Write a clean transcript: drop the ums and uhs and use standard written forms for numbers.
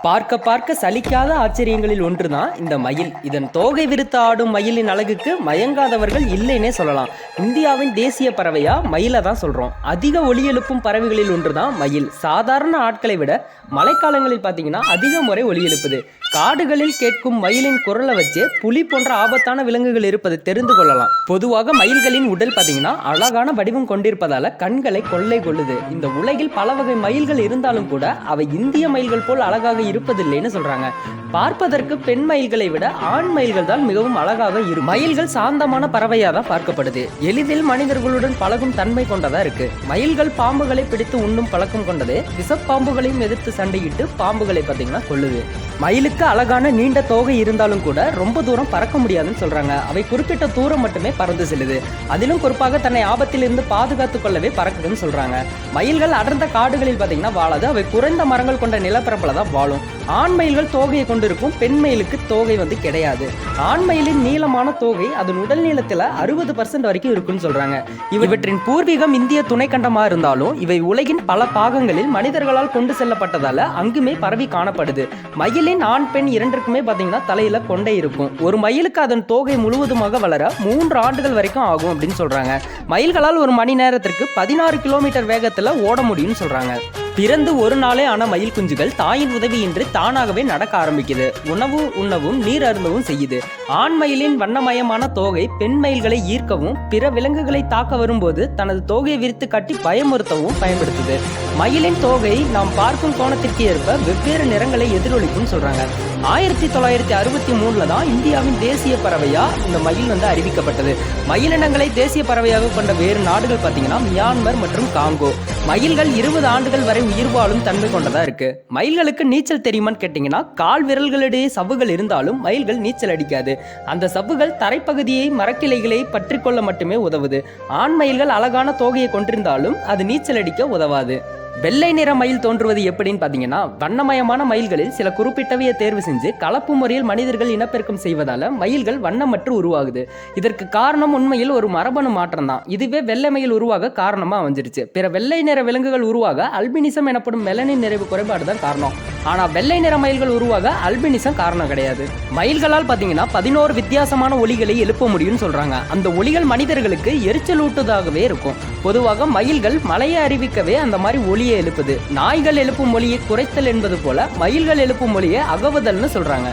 பார்க்க பார்க்க சலிக்காத ஆச்சரியங்களில் ஒன்றுதான் இந்த மயில். இதன் தோகை விரித்து ஆடும் மயிலின் அழகுக்கு மயங்காதவர்கள் இல்லைன்னே சொல்லலாம். இந்தியாவின் தேசிய பறவையா மயிலை தான் சொல்றோம். அதிக ஒலி எழுப்பும் பறவைகளில் ஒன்றுதான் மயில். சாதாரண ஆட்களை விட மழைக்காலங்களில் பார்த்தீங்கன்னா அதிக முறை ஒலி எழுப்புது. காடுகளில் கேட்கும் மயிலின் குரலை வச்சு புலி போன்ற ஆபத்தான விலங்குகள் இருப்பதை தெரிந்து கொள்ளலாம். பொதுவாக மயில்களின் உடல் பார்த்தீங்கன்னா அழகான வடிவம் கொண்டிருப்பதால கண்களை கொள்ளை கொள்ளுது. இந்த உலகில் பல வகை மயில்கள் இருந்தாலும் கூட அவை இந்திய மயில்கள் போல் அழகாக இருப்பதில்லைன்னு சொல்றாங்க. பார்ப்பதற்கு பெண் மயில்களை விட ஆண் மயில்கள் தான் மிகவும் அழகாக இருக்கும். மயில்கள் சாந்தமான பறவையா தான் பார்க்கப்படுது. எளிதில் மனிதர்களுடன் பழகும் தன்மை கொண்டதா இருக்கு. மயில்கள் பாம்புகளை பிடித்து உண்ணும் பழக்கம் கொண்டது. விஷப்பாம்புகளையும் எதிர்த்து சண்டையிட்டு பாம்புகளை பார்த்தீங்கன்னா கொள்ளுது. மயிலுக்கு அழகான நீண்ட தோகை இருந்தாலும் கூட ரொம்ப தூரம் பறக்க முடியாதுன்னு சொல்றாங்க. அவை குறிப்பிட்ட தூரம் மட்டுமே பறந்து செல்லுது. அதிலும் குறிப்பாக தன்னை ஆபத்தில் இருந்து பாதுகாத்துக் கொள்ளவே பறக்குதுன்னு சொல்றாங்க. மயில்கள் அடர்ந்த காடுகளில் பார்த்தீங்கன்னா வாழாது. அவை குறைந்த மரங்கள் கொண்ட நிலப்பரப்புல தான் வாழும். ஆண் மயில்கள் தோகையை கொண்டிருக்கும். பெண் மயிலுக்கு தோகை கிடையாது. ஆண் மயிலின் நீளமான தோகை அதன் உடல் நீளத்துல 60% வரைக்கும் இருக்குன்னு சொல்றாங்க. இவற்றின் பூர்வீகம் இந்திய துணைக்கண்டமா இருந்தாலும் இவை உலகின் பல பாகங்களில் மனிதர்களால் கொண்டு செல்லப்பட்டதால அங்குமே பரவி காணப்படுது. மயிலின் ஆண் பெண் இரண்டிற்குமே பார்த்தீங்கன்னா தலையில கொண்டை இருக்கும். ஒரு மயிலுக்கு அதன் தோகை முழுவதுமாக வளர 3 ஆண்டுகள் வரைக்கும் ஆகும் அப்படின்னு சொல்றாங்க. மயில்களால் ஒரு மணி நேரத்திற்கு 16 கிலோமீட்டர் வேகத்துல ஓட முடியும்னு சொல்றாங்க. பிறந்து ஒரு நாளே ஆன மயில் குஞ்சுகள் தாயின் உதவியின்றி தானாகவே நடக்க ஆரம்பிக்குது. உணவு உண்ணவும் நீர் அருந்தவும் செய்யுது. ஆண் மயிலின் வண்ணமயமான தோகை பெண் மயில்களை ஈர்க்கவும் பிற விலங்குகளை தாக்க வரும்போது தனது தோகையை விரித்து கட்டி பயமுறுத்தவும் பயன்படுத்துது. மயிலின் தோகை நாம் பார்க்கும் கோணத்திற்கு ஏற்ப வெவ்வேறு நிறங்களை எதிரொலிக்கும் சொல்றாங்க. 1963 தான் இந்தியாவின் தேசிய பறவையா இந்த மயில் அறிவிக்கப்பட்டது. மயிலினங்களை தேசிய பறவையாக கொண்ட வேறு நாடுகள் பார்த்தீங்கன்னா மியான்மர் மற்றும் காங்கோ. மயில்கள் 20 ஆண்டுகள் வரை உயிர் வாழும் தன்மை கொண்டதா இருக்கு. மயில்களுக்கு நீச்சல் தெரியுமான்னு கேட்டீங்கன்னா கால் விரல்களிடையே சவ்வுகள் இருந்தாலும் மயில்கள் நீச்சல் அடிக்காது. அந்த சவ்வுகள் தரைப்பகுதியை மரக்கிளைகளை பற்றி கொள்ள மட்டுமே உதவுது. ஆண் மயில்கள் அழகான தோகையை கொண்டிருந்தாலும் அது நீச்சல் அடிக்க உதவாது. வெள்ளை நிற மயில் தோன்றுவது எப்படின்னு பார்த்தீங்கன்னா வண்ணமயமான மயில்களில் சில குறிப்பிட்டவையை தேர்வு செஞ்சு கலப்பு முறையில் மனிதர்கள் இனப்பெருக்கம் செய்வதால மயில்கள் வண்ணமற்று உருவாகுது. இதற்கு காரணம் உண்மையில் ஒரு மரபணு மாற்றம் தான். இதுவே வெள்ளை மயில் உருவாக காரணமா அமைஞ்சிருச்சு. பிற வெள்ளை நிற விலங்குகள் உருவாக அல்பினிசம் எனப்படும் மெலனின் நிறைவு குறைபாடு தான் காரணம். ஆனா வெள்ளை நிற மயில்கள் உருவாக அல்பினிசம் காரணம் கிடையாது. மயில்களால் பார்த்தீங்கன்னா 11 வித்தியாசமான ஒலிகளை எழுப்ப முடியும்னு சொல்றாங்க. அந்த ஒலிகள் மனிதர்களுக்கு எரிச்சல் ஊட்டுவதாகவே இருக்கும். பொதுவாக மயில்கள் மழையை அறிவிக்கவே அந்த மாதிரி ஒலியை எழுப்புது. நாய்கள் எழுப்பும் மொழியை குறைத்தல் என்பது போல மயில்கள் எழுப்பும் மொழியை அகவுதல்னு சொல்றாங்க.